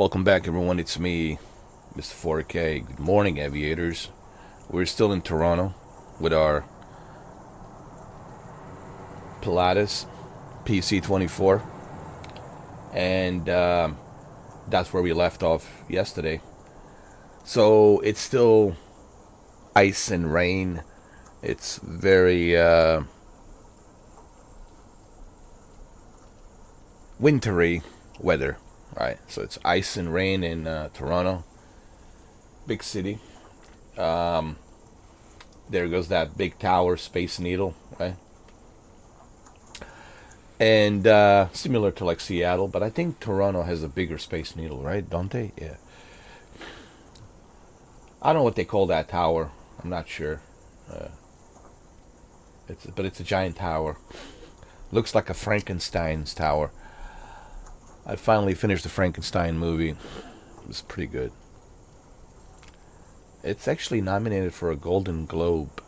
Welcome back, everyone. It's me, Mr. 4K. Good morning, aviators. We're still in Toronto with our Pilatus PC-24, and that's where we left off yesterday. So it's still ice and rain. It's very wintry weather, right? So it's ice and rain in Toronto, big city. Um, there goes that big tower, Space Needle, right? And similar to like Seattle, but I think Toronto has a bigger Space Needle, right? Don't they? Yeah. I don't know what they call that tower. I'm not sure. Uh, but it's a giant tower. Looks like a Frankenstein's tower. I finally finished the Frankenstein movie. It was pretty good. It's actually nominated for a Golden Globe.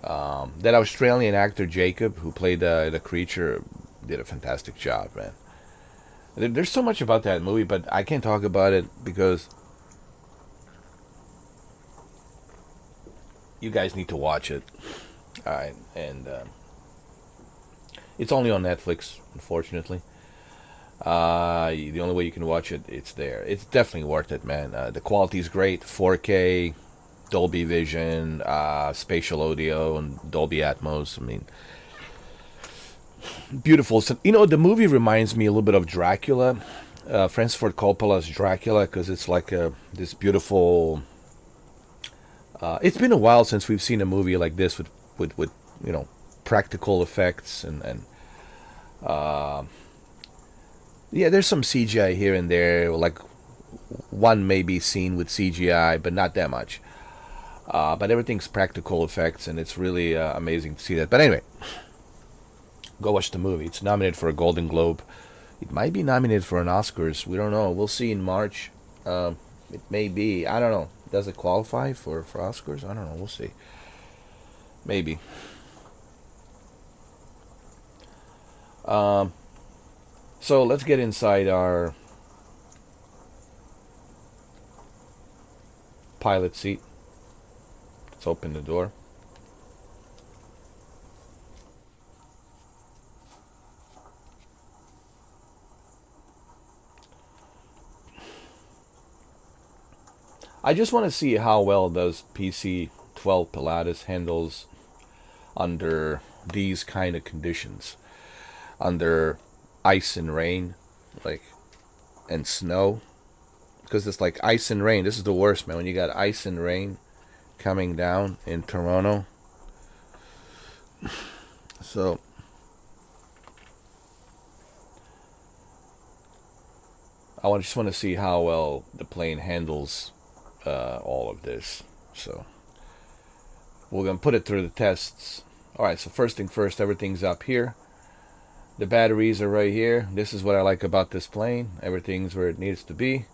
That Australian actor Jacob, who played the creature, did a fantastic job, man. There's so much about that movie, but I can't talk about it because you guys need to watch it. All right, and it's only on Netflix, unfortunately. The only way you can watch it, it's there. It's definitely worth it, man. The quality is great, 4K, Dolby Vision, spatial audio, and Dolby Atmos. I mean, beautiful. So, the movie reminds me a little bit of Dracula, Francis Ford Coppola's Dracula, because it's like this beautiful. It's been a while since we've seen a movie like this with practical effects and yeah, there's some CGI here and there. Like one may be seen with CGI, but not that much. But everything's practical effects, and it's really amazing to see that. But anyway, go watch the movie. It's nominated for a Golden Globe. It might be nominated for an Oscars. We don't know. We'll see in March. It may be. I don't know. Does it qualify for Oscars? I don't know. We'll see. Maybe. So let's get inside our pilot seat. Let's open the door. I just want to see how well does PC-12 Pilatus handles under these kind of conditions, under ice and rain, like, and snow, because it's like ice and rain. This is the worst, man. When you got ice and rain coming down in Toronto. So just want to see how well the plane handles all of this. So we're gonna put it through the tests. All right. So first thing first, everything's up here. The batteries are right here. This is what I like about this plane. Everything's where it needs to be.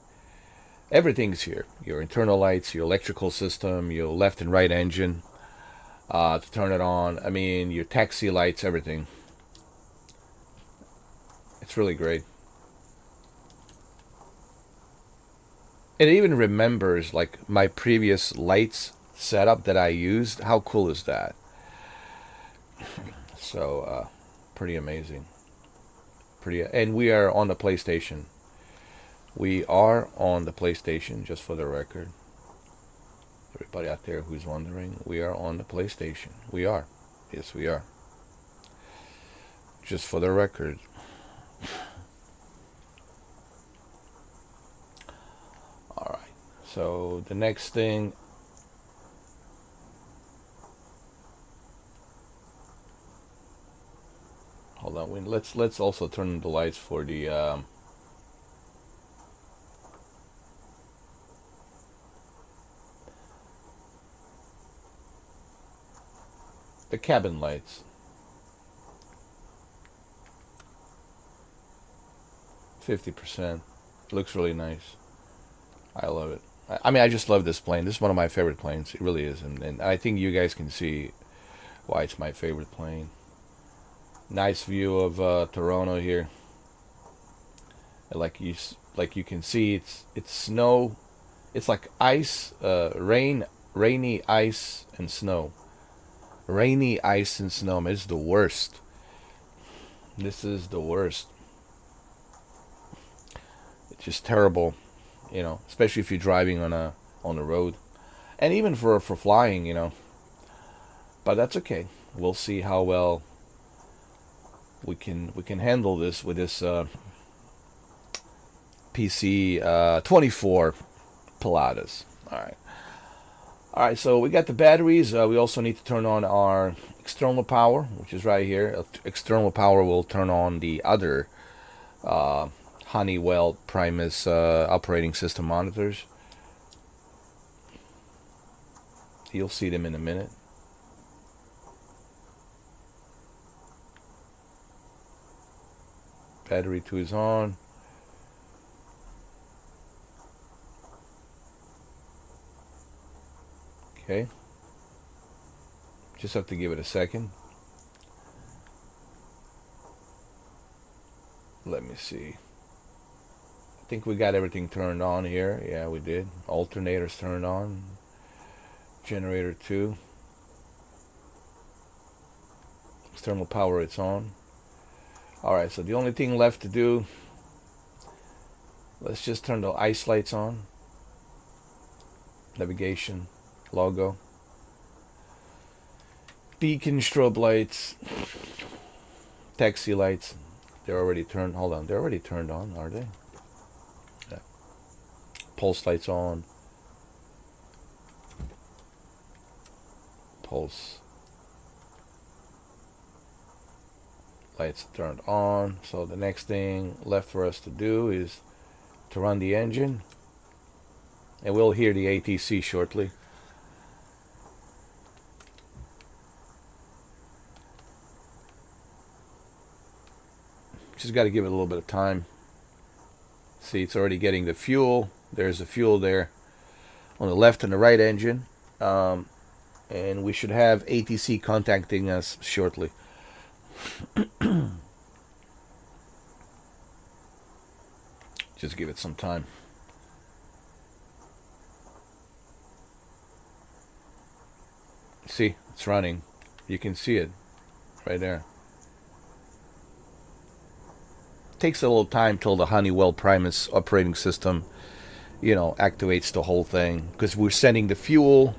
Everything's here. Your internal lights, your electrical system, your left and right engine to turn it on. I mean, your taxi lights, everything. It's really great. It even remembers like my previous lights setup that I used. How cool is that? So, pretty amazing. And we are on the PlayStation. We are on the PlayStation, just for the record. Everybody out there who's wondering, we are on the PlayStation. We are. Yes, we are. Just for the record. All right. So the next thing. Hold on. Let's also turn the lights for the cabin lights. 50%. Looks really nice. I love it. I mean, I just love this plane. This is one of my favorite planes. It really is, and I think you guys can see why it's my favorite plane. Nice view of Toronto here. like you can see, it's snow. It's like ice, rainy ice and snow. Rainy ice and snow. Man, it's the worst. This is the worst. It's just terrible, you know, especially if you're driving on the road, and even for flying, you know. But that's okay. We'll see how well we can handle this with this PC 24 Pilatus. All right. So we got the batteries. We also need to turn on our external power, which is right here. External power will turn on the other Honeywell Primus operating system monitors. You'll see them in a minute. Battery 2 is on. Okay. Just have to give it a second. Let me see. I think we got everything turned on here. Yeah, we did. Alternators turned on. Generator 2. External power, it's on. Alright, so the only thing left to do, let's just turn the ice lights on. Navigation, logo. Beacon strobe lights. Taxi lights. They're already turned. Hold on, they're already turned on, are they? Yeah. Pulse lights on. Pulse lights turned on. So the next thing left for us to do is to run the engine, and we'll hear the ATC shortly. Just got to give it a little bit of time. See, it's already getting the fuel. There's the fuel there on the left and the right engine. And we should have ATC contacting us shortly. Just give it some time. See, it's running. You can see it right there. Takes a little time till the Honeywell Primus operating system, you know, activates the whole thing, because we're sending the fuel,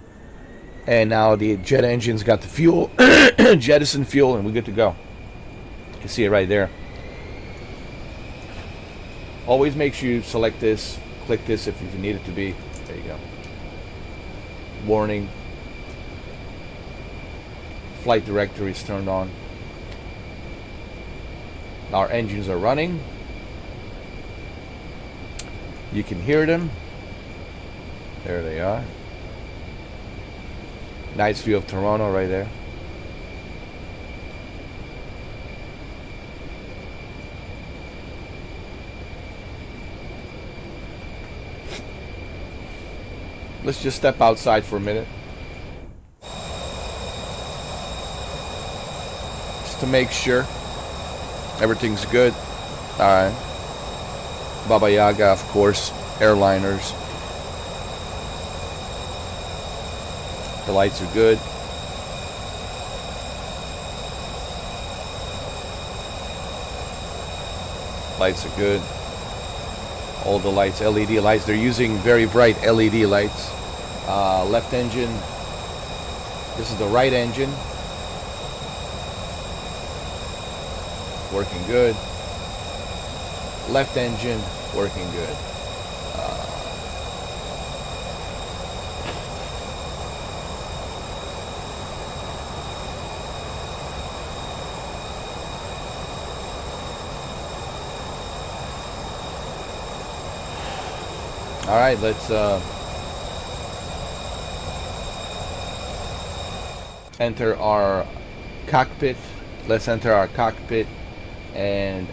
and now the jet engine's got the fuel, jettison fuel, and we're good to go. You can see it right there. Always make sure you select this, click this if you need it to be. There you go. Warning. Flight directory is turned on. Our engines are running. You can hear them. There they are. Nice view of Toronto right there. Let's just step outside for a minute, just to make sure everything's good. Alright. Baba Yaga, of course. Airliners. The lights are good. Lights are good. All the lights, LED lights. They're using very bright LED lights. Left engine. This is the right engine. Working good. Left engine working good. All right, let's enter our cockpit. Let's enter our cockpit. And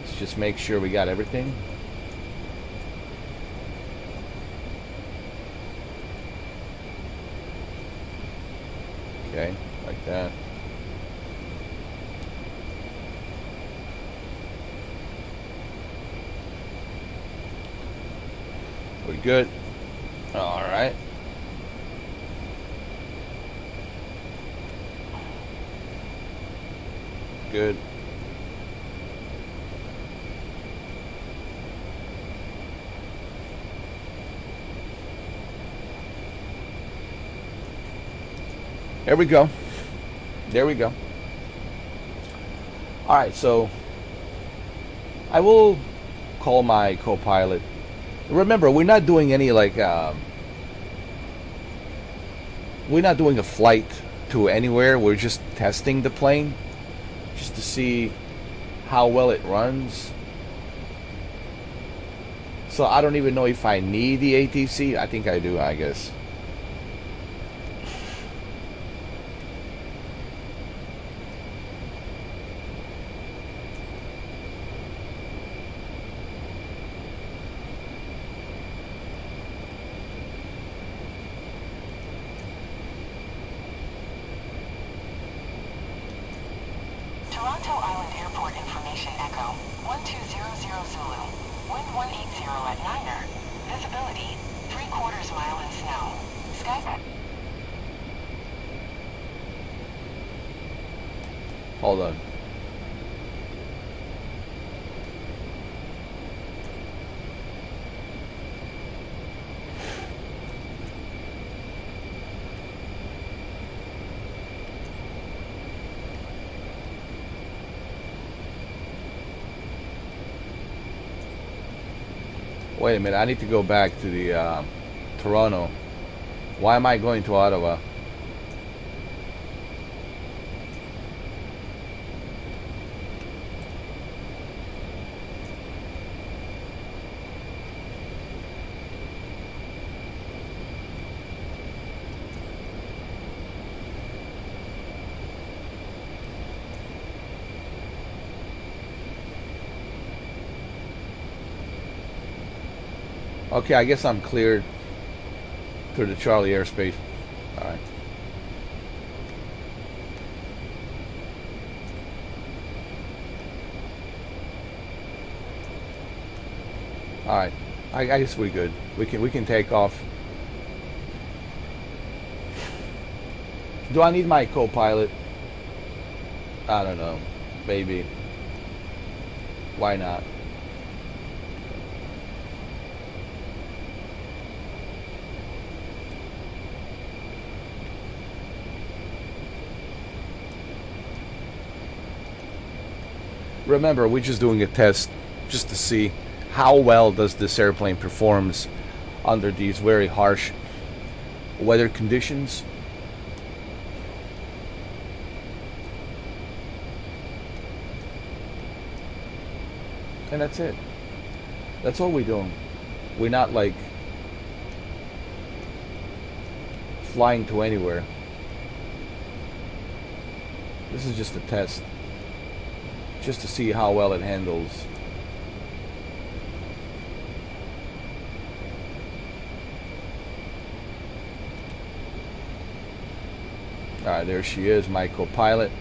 let's just make sure we got everything. Okay, like that. We're good. All right. Good. There we go. There we go. All right, so I will call my co-pilot. Remember, we're not doing any like we're not doing a flight to anywhere. We're just testing the plane just to see how well it runs. So I don't even know if I need the ATC. I think I do, I guess. Toronto Island Airport information echo 1200 Zulu. Wind 180 at Niner. Visibility 3/4 mile in snow. Sky. Hold on. Wait a minute, I need to go back to the Toronto. Why am I going to Ottawa? Okay, I guess I'm cleared through the Charlie airspace. All right. All right. I guess we're good. We can take off. Do I need my co-pilot? I don't know. Maybe. Why not? Remember, we're just doing a test just to see how well does this airplane performs under these very harsh weather conditions. And that's it. That's all we're doing. We're not like flying to anywhere. This is just a test. Just to see how well it handles. Alright, there she is, my co-pilot.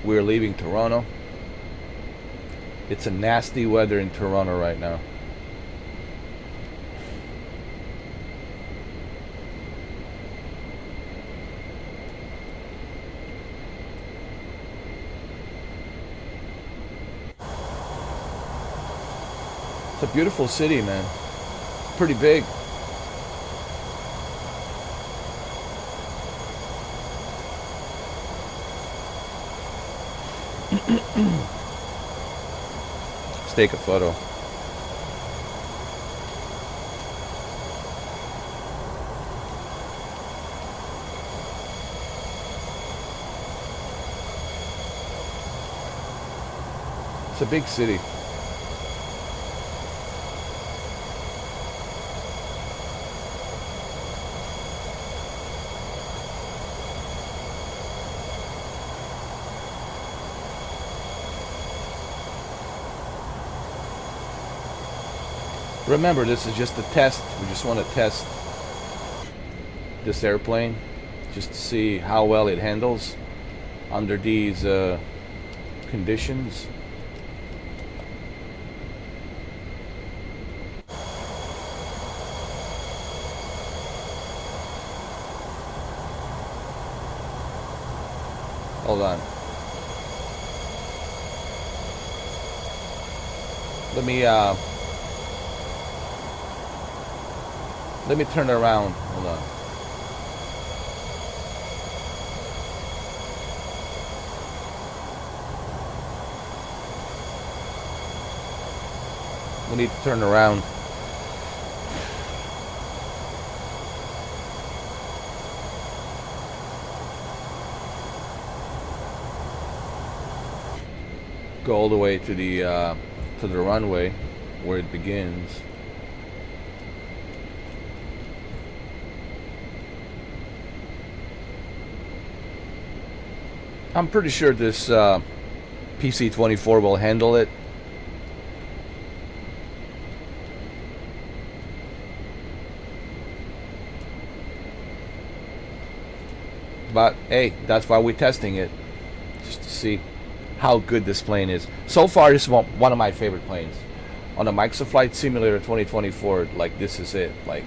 We're leaving Toronto. It's a nasty weather in Toronto right now. It's a beautiful city, man. Pretty big. Let's take a photo. It's a big city. Remember, this is just a test. We just want to test this airplane just to see how well it handles under these conditions. Hold on. Let me turn it around. Hold on. We need to turn around. Go all the way to the runway where it begins. I'm pretty sure this PC-24 will handle it. But hey, that's why we're testing it, just to see how good this plane is. So far, this is one of my favorite planes. On the Microsoft Flight Simulator 2024, like, this is it. Like,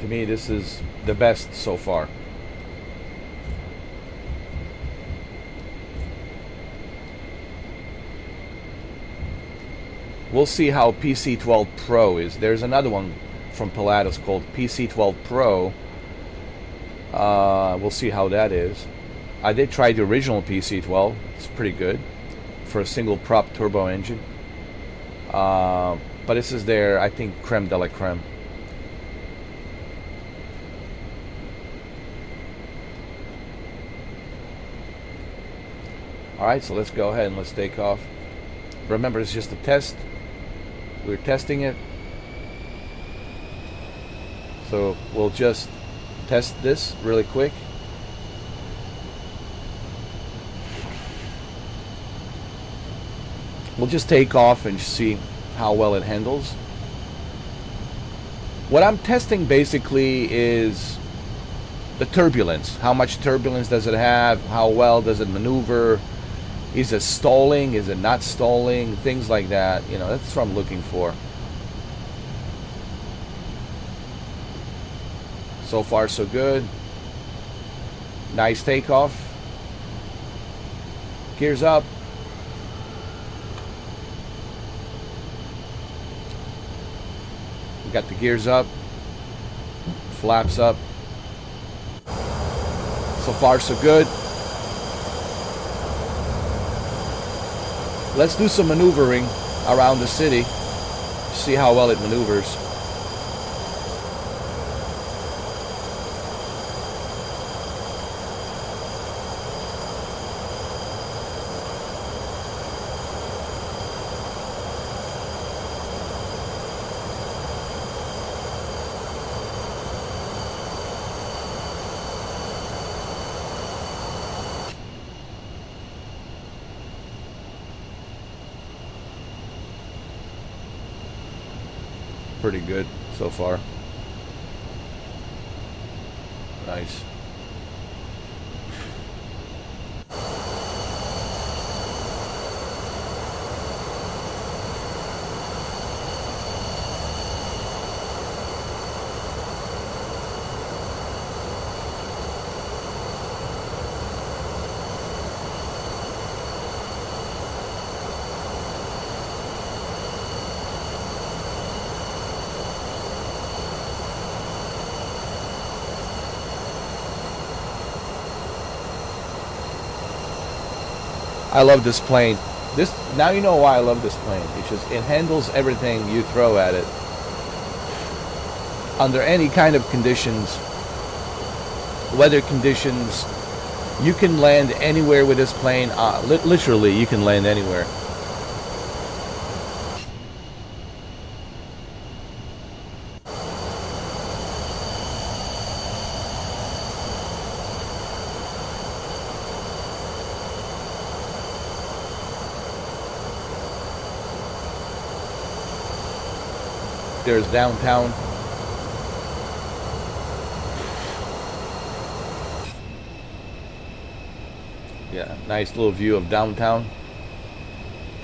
to me, this is the best so far. We'll see how PC-12 Pro is. There's another one from Pilatus called PC-12 Pro. We'll see how that is. I did try the original PC-12. It's pretty good for a single prop turbo engine. But this is their, I think, creme de la creme. Alright, so let's go ahead and let's take off. Remember, it's just a test. We're testing it. So we'll just test this really quick. We'll just take off and see how well it handles. What I'm testing basically is the turbulence. How much turbulence does it have? How well does it maneuver? Is it stalling? Is it not stalling? Things like that. You know, that's what I'm looking for. So far, so good. Nice takeoff. Gears up. We got the gears up. Flaps up. So far, so good. Let's do some maneuvering around the city. See how well it maneuvers. Pretty good so far. Nice. I love this plane. Now you know why I love this plane. It's just, it handles everything you throw at it. Under any kind of conditions, weather conditions, you can land anywhere with this plane. Literally, you can land anywhere. There's downtown. Yeah, nice little view of downtown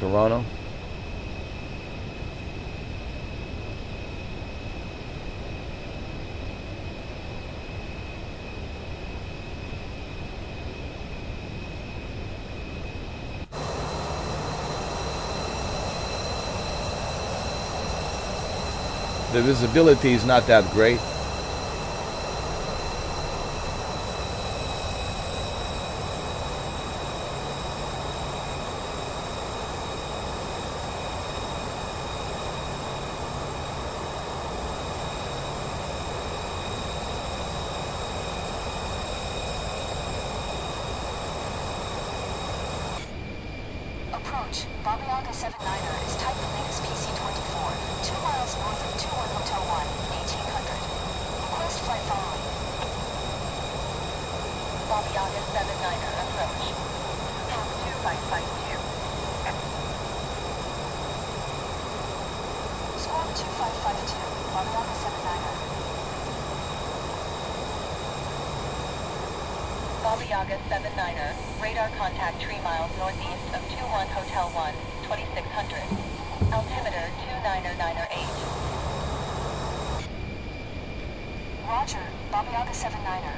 Toronto. The visibility is not that great. Approach, Babiaga 79er is type Pilatus PC-24, 2 miles north of 21 Hotel 1, 1800. Request flight following. Babiaga 79er, approach. Fox 2552. Squawk 2552, Babiaga 79er. Babiaga 79er, radar contact 3 miles northeast of 21 Hotel 1, 2600. Altimeter 29908. Roger, Babiaga 79er.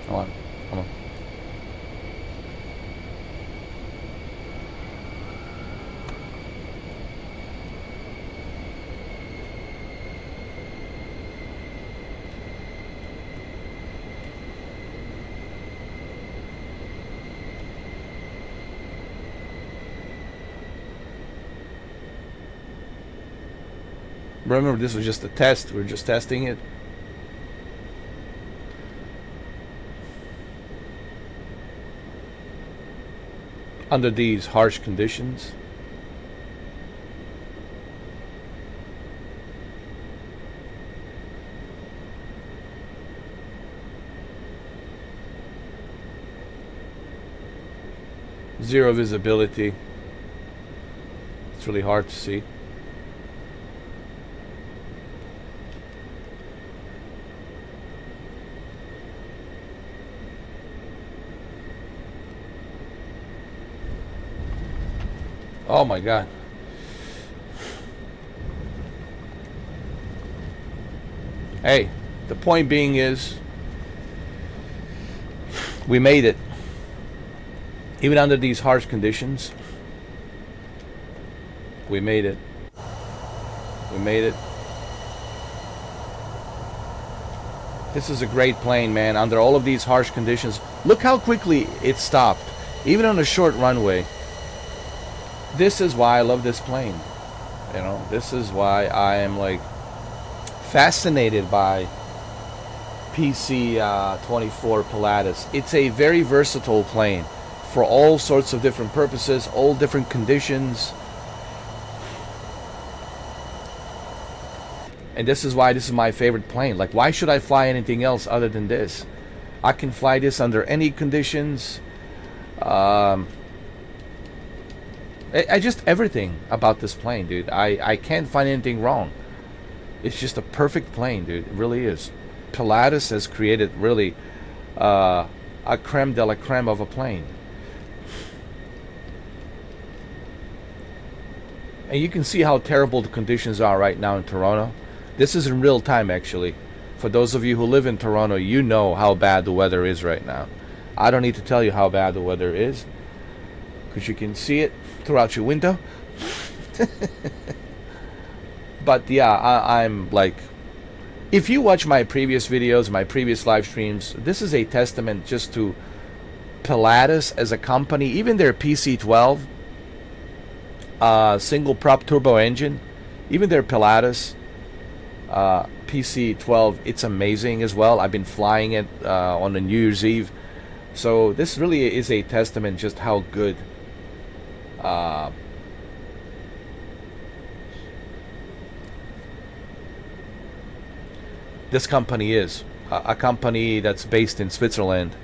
Come on, come on. Remember, this was just a test. We're just testing it. Under these harsh conditions. Zero visibility. It's really hard to see. Oh my God. Hey, the point being is we made it. Even under these harsh conditions, we made it. We made it. This is a great plane, man. Under all of these harsh conditions, look how quickly it stopped, even on a short runway. This is why I love this plane. You know, this is why I am like fascinated by PC-24 Pilatus. It's a very versatile plane for all sorts of different purposes, all different conditions. And this is why this is my favorite plane. Like, why should I fly anything else other than this? I can fly this under any conditions. I just everything about this plane, dude. I can't find anything wrong. It's just a perfect plane, dude. It really is. Pilatus has created really a creme de la creme of a plane. And you can see how terrible the conditions are right now in Toronto. This is in real time, actually. For those of you who live in Toronto, you know how bad the weather is right now. I don't need to tell you how bad the weather is, because you can see it throughout your window. But yeah, I'm like, if you watch my previous videos, my previous live streams, this is a testament just to Pilatus as a company. Even their PC-12 single prop turbo engine, even their Pilatus PC-12, it's amazing as well. I've been flying it on the New Year's Eve. So this really is a testament just how good this company is a company that's based in Switzerland.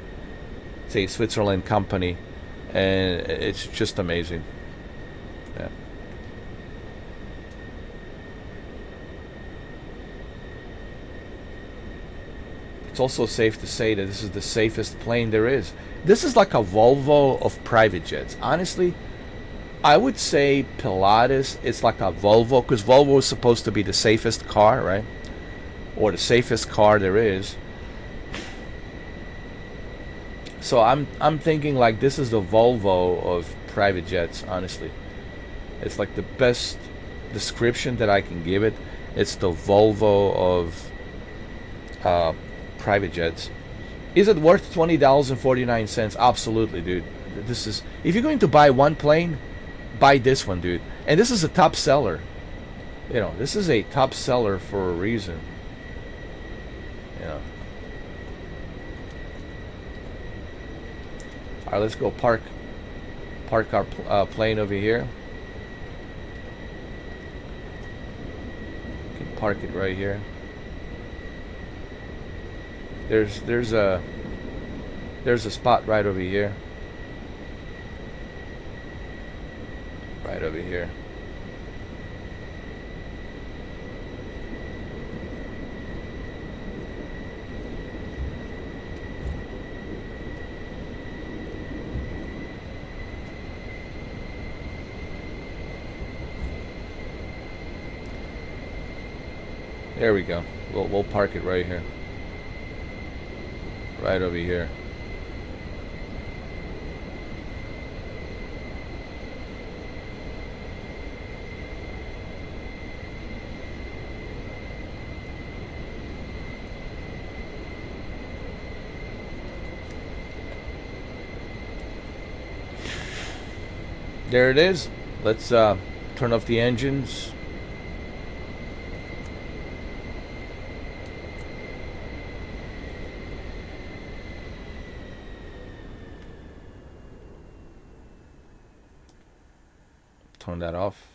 It's a Switzerland company, and it's just amazing. Yeah. It's also safe to say that this is the safest plane there is. This is like a Volvo of private jets. Honestly, I would say Pilatus is like a Volvo, because Volvo is supposed to be the safest car, right? Or the safest car there is. So I'm thinking like this is the Volvo of private jets. Honestly, it's like the best description that I can give it. It's the Volvo of private jets. Is it worth $20.49? Absolutely, dude. This is, if you're going to buy one plane, buy this one, dude. And this is a top seller. You know, this is a top seller for a reason. You know. All right, let's go park our plane over here. You can park it right here. There's a spot right over here. Right over here. There we go. We'll park it right here. Right over here. There it is. Let's turn off the engines. Turn that off.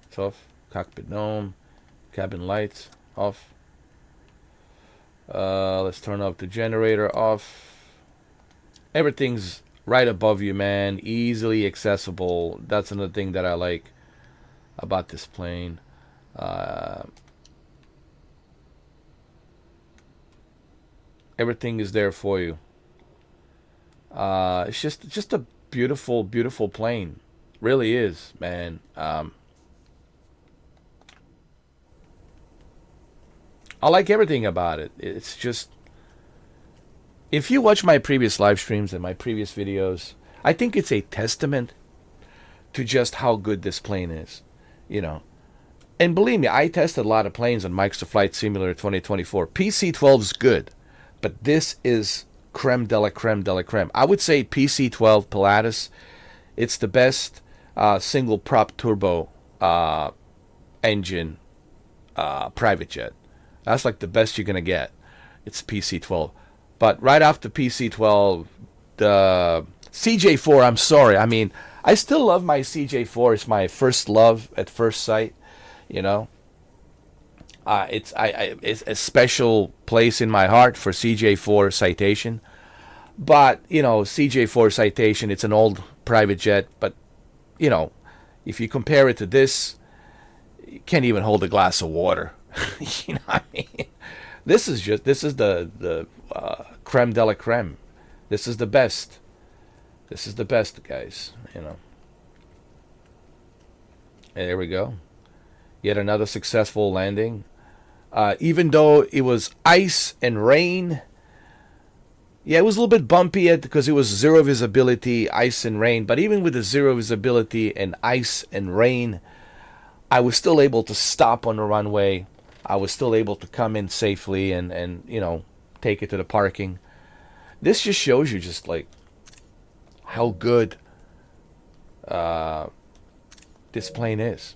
It's off. Cockpit dome. Cabin lights off. Let's turn off the generator off. Everything's right above you, man. Easily accessible. That's another thing that I like about this plane. Everything is there for you. It's just a beautiful, beautiful plane. Really is, man. I like everything about it. It's just, if you watch my previous live streams and my previous videos, I think it's a testament to just how good this plane is, you know. And believe me, I tested a lot of planes on Microsoft Flight Simulator 2024. PC-12 is good, but this is creme de la creme de la creme. I would say PC-12 Pilatus, it's the best single prop turbo engine private jet. That's like the best you're gonna get. It's PC-12. But right after PC-12, the CJ4, I'm sorry. I mean, I still love my CJ4. It's my first love at first sight, you know. It's a special place in my heart for CJ4 Citation. But, you know, CJ4 Citation, it's an old private jet. But, you know, if you compare it to this, you can't even hold a glass of water. You know what I mean? This is the creme de la creme. This is the best. This is the best, guys. You know. And there we go. Yet another successful landing. Even though it was ice and rain. Yeah, it was a little bit bumpy because it was zero visibility, ice and rain. But even with the zero visibility and ice and rain, I was still able to stop on the runway. I was still able to come in safely and you know, take it to the parking. This just shows you just like how good this plane is.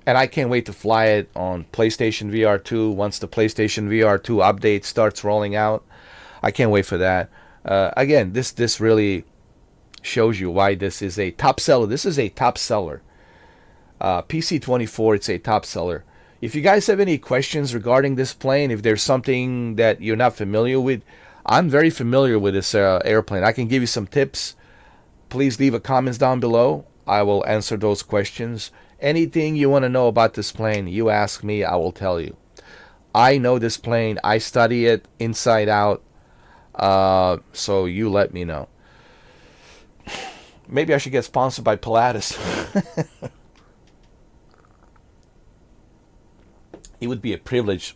And I can't wait to fly it on PlayStation VR 2 once the PlayStation VR 2 update starts rolling out. I can't wait for that. Again, this really shows you why this is a top seller. This is a top seller. PC-24, it's a top seller. If you guys have any questions regarding this plane, if there's something that you're not familiar with, I'm very familiar with this airplane. I can give you some tips. Please leave a comments down below. I will answer those questions. Anything you want to know about this plane, you ask me, I will tell you. I know this plane. I study it inside out. So you let me know. Maybe I should get sponsored by Pilatus. It would be a privilege.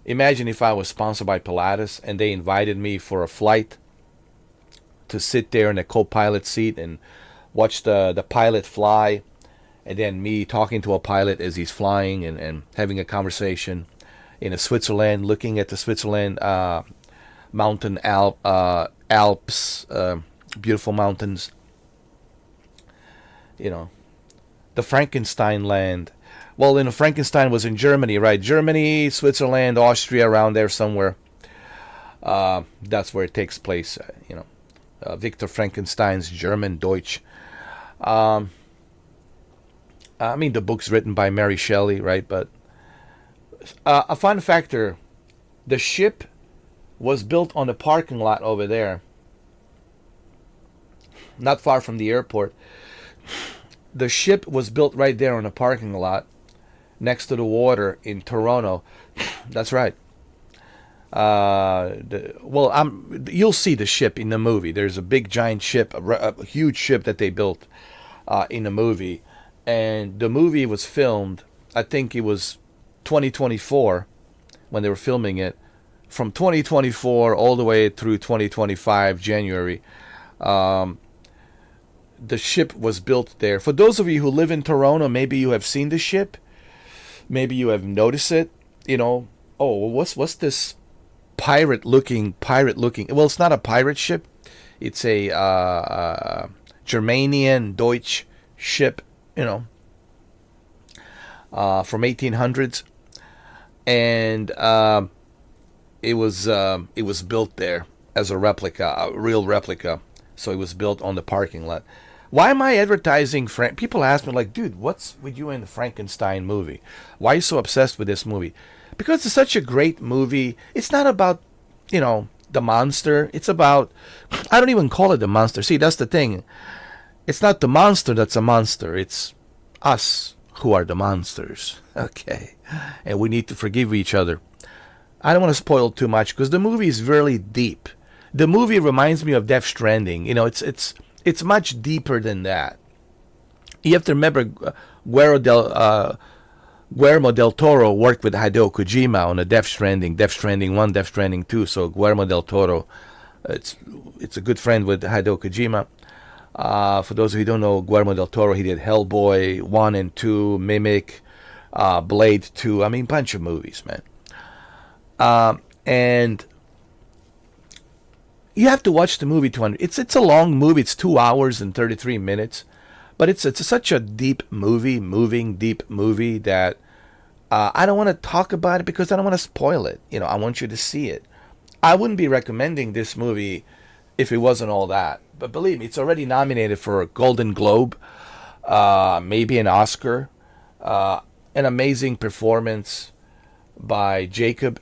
Imagine if I was sponsored by Pilatus and they invited me for a flight to sit there in a co-pilot seat and watch the pilot fly, and then me talking to a pilot as he's flying and having a conversation in a Switzerland, looking at the Switzerland mountain Alps, beautiful mountains. You know, the Frankenstein land. Well, Frankenstein was in Germany, right? Germany, Switzerland, Austria, around there somewhere. That's where it takes place, Victor Frankenstein's German Deutsch. I mean, the book's written by Mary Shelley, right? But a fun factor, the ship was built on the parking lot over there, not far from the airport. The ship was built right there on the parking lot next to the water in Toronto. That's right. You'll see the ship in the movie. There's a big giant ship, a huge ship that they built in the movie. And the movie was filmed, I think it was 2024 when they were filming it. From 2024 all the way through 2025, January. The ship was built there. For those of you who live in Toronto, maybe you have seen the ship. Maybe you have noticed it. Oh, what's this pirate looking? Well, it's not a pirate ship. It's a Germanian Deutsch ship, from 1800s, and it was built there as a replica, a real replica. So it was built on the parking lot. Why am I advertising People ask me, like, dude, what's with you in the Frankenstein movie? Why are you so obsessed with this movie? Because it's such a great movie. It's not about, the monster. It's about, I don't even call it the monster. See, that's the thing. It's not the monster that's a monster. It's us who are the monsters. Okay. And we need to forgive each other. I don't want to spoil too much because the movie is really deep. The movie reminds me of Death Stranding. It's much deeper than that. You have to remember Guillermo del Toro worked with Hideo Kojima on a Death Stranding 1, Death Stranding 2. So Guillermo del Toro, it's a good friend with Hideo Kojima. For those of you who don't know, Guillermo del Toro, he did Hellboy 1 and 2, Mimic, Blade 2. I mean, bunch of movies, man. And you have to watch the movie It's a long movie. It's 2 hours and 33 minutes. But it's such a deep movie, moving deep movie that I don't want to talk about it because I don't want to spoil it. I want you to see it. I wouldn't be recommending this movie if it wasn't all that. But believe me, it's already nominated for a Golden Globe, maybe an Oscar. An amazing performance by Jacob.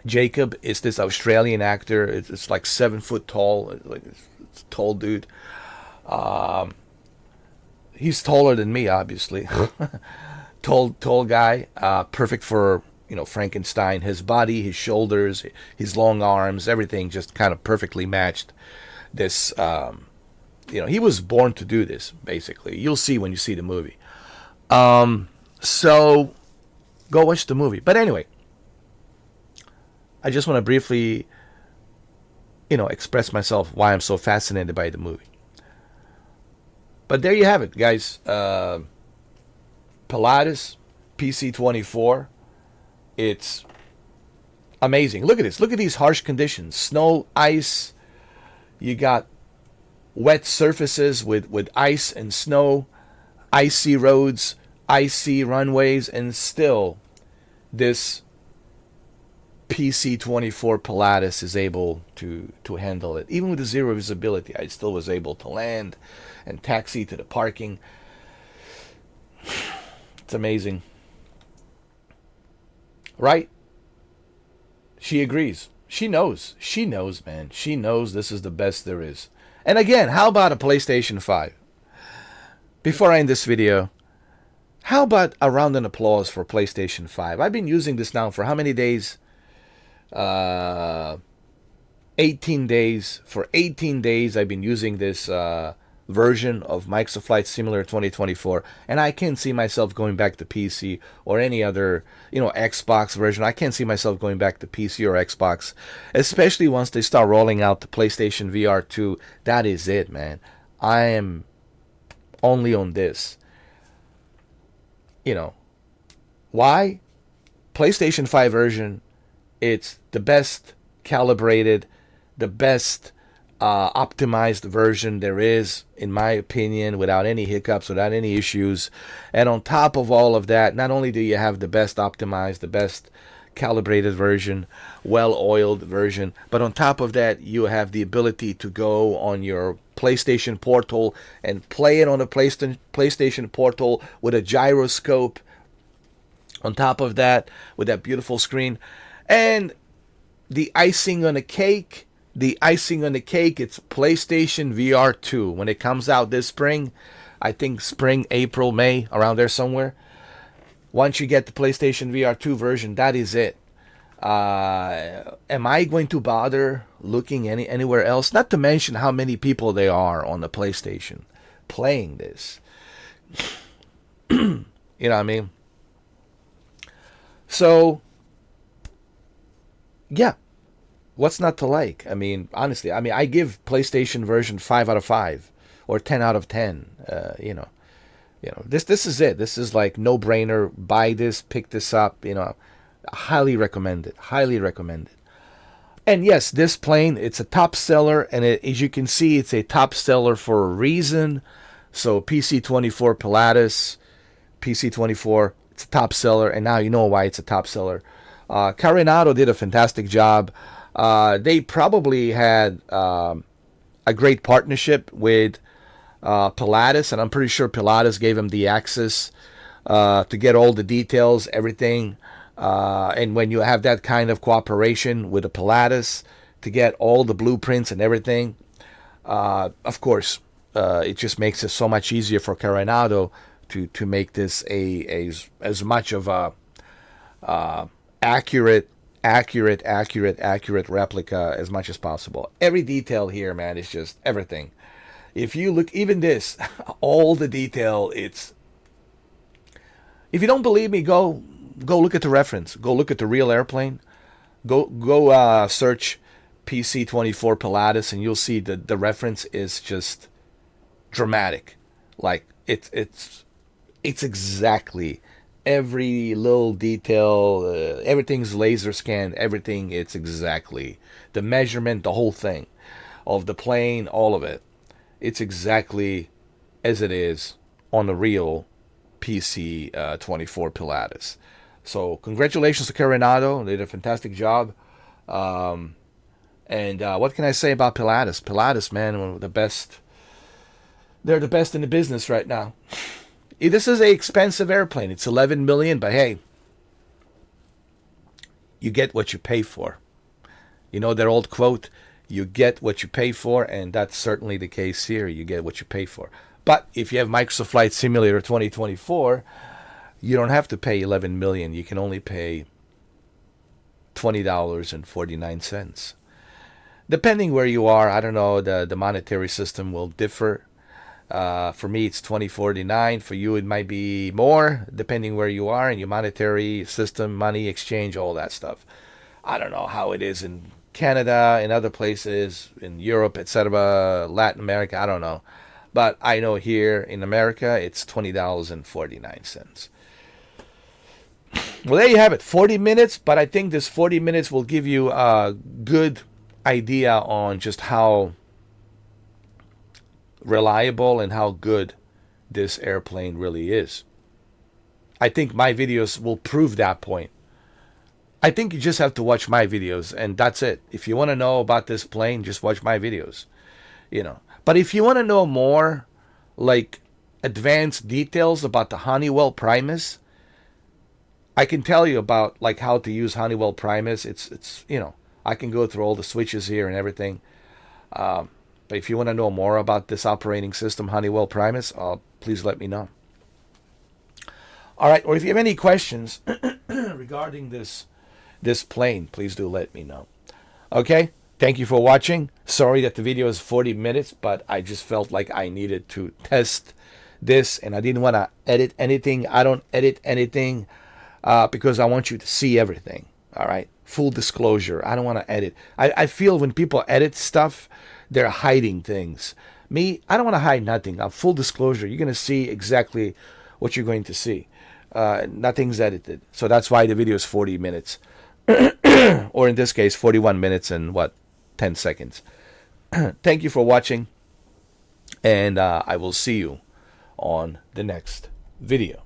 Jacob is this Australian actor. It's like 7 foot tall. It's a tall dude. He's taller than me, obviously. tall guy. Perfect for Frankenstein. His body, his shoulders, his long arms, everything just kind of perfectly matched. This, he was born to do this. Basically, you'll see when you see the movie. So go watch the movie. But anyway. I just want to briefly, express myself why I'm so fascinated by the movie. But there you have it, guys. Pilatus PC-24. It's amazing. Look at this. Look at these harsh conditions. Snow, ice. You got wet surfaces with ice and snow. Icy roads. Icy runways. And still, this PC-24 Pilatus is able to handle it. Even with the zero visibility, I still was able to land and taxi to the parking. It's amazing. Right? She agrees. She knows. She knows, man. She knows this is the best there is. And again, how about a PlayStation 5? Before I end this video, how about a round of applause for PlayStation 5? I've been using this now for how many days? 18 days. For 18 days, I've been using this version of Microsoft Flight Simulator 2024, and I can't see myself going back to PC or any other, Xbox version. I can't see myself going back to PC or Xbox, especially once they start rolling out the PlayStation VR 2. That is it, man. I am only on this. Why? PlayStation 5 version, it's the best calibrated, the best optimized version there is, in my opinion, without any hiccups, without any issues. And on top of all of that, not only do you have the best optimized, the best calibrated version, well-oiled version, but on top of that, you have the ability to go on your PlayStation Portal and play it on the PlayStation Portal with a gyroscope. On top of that, with that beautiful screen. And the icing on the cake, it's PlayStation VR 2. When it comes out this spring, I think spring, April, May, around there somewhere. Once you get the PlayStation VR 2 version, that is it. Am I going to bother looking anywhere else? Not to mention how many people there are on the PlayStation playing this. You know what I mean? So, yeah. What's not to like? I mean, honestly, I give PlayStation version 5 out of 5 or 10 out of 10. This is it. This is like no brainer. Buy this, pick this up. Highly recommend it. Highly recommend it. And yes, this plane, it's a top seller, and as you can see, it's a top seller for a reason. So PC-24 Pilatus, PC-24, it's a top seller, and now you know why it's a top seller. Carinado did a fantastic job. They probably had a great partnership with Pilatus, and I'm pretty sure Pilatus gave him the access to get all the details, everything. And when you have that kind of cooperation with a Pilatus to get all the blueprints and everything, of course, it just makes it so much easier for Carinado to make this as much of a accurate replica as much as possible. Every detail here, man, is just everything. If you look, even this, all the detail, it's... If you don't believe me, go look at the reference. Go look at the real airplane. Go search PC-24 Pilatus, and you'll see that the reference is just dramatic. Like, it's exactly... Every little detail, everything's laser scanned, everything, it's exactly. The measurement, the whole thing of the plane, all of it. It's exactly as it is on the real PC-24 Pilatus. So congratulations to Carinado. They did a fantastic job. And what can I say about Pilatus? Pilatus, man, one of the best. They're the best in the business right now. This is an expensive airplane. It's $11 million, but hey, you get what you pay for. You know that old quote, you get what you pay for, and that's certainly the case here. You get what you pay for. But if you have Microsoft Flight Simulator 2024, you don't have to pay $11 million. You can only pay $20.49. Depending where you are, I don't know, the monetary system will differ. For me, it's $20.49. For you, it might be more, depending where you are in your monetary system, money exchange, all that stuff. I don't know how it is in Canada, in other places, in Europe, etc., Latin America, I don't know. But I know here in America, it's $20.49. Well, there you have it, 40 minutes, but I think this 40 minutes will give you a good idea on just how reliable and how good this airplane really is. I think my videos will prove that point. I think you just have to watch my videos, and that's it. If you want to know about this plane, just watch my videos. But if you want to know more, like advanced details about the Honeywell Primus, I can tell you about like how to use Honeywell Primus. It's I can go through all the switches here and everything. But if you want to know more about this operating system, Honeywell Primus, please let me know. All right, or if you have any questions regarding this plane, please do let me know. Okay, thank you for watching. Sorry that the video is 40 minutes, but I just felt like I needed to test this, and I didn't want to edit anything. I don't edit anything because I want you to see everything. All right, full disclosure. I don't want to edit. I feel when people edit stuff, they're hiding things. Me, I don't want to hide nothing. Full disclosure. You're going to see exactly what you're going to see. Nothing's edited. So that's why the video is 40 minutes. Or in this case, 41 minutes and 10 seconds. Thank you for watching. And I will see you on the next video.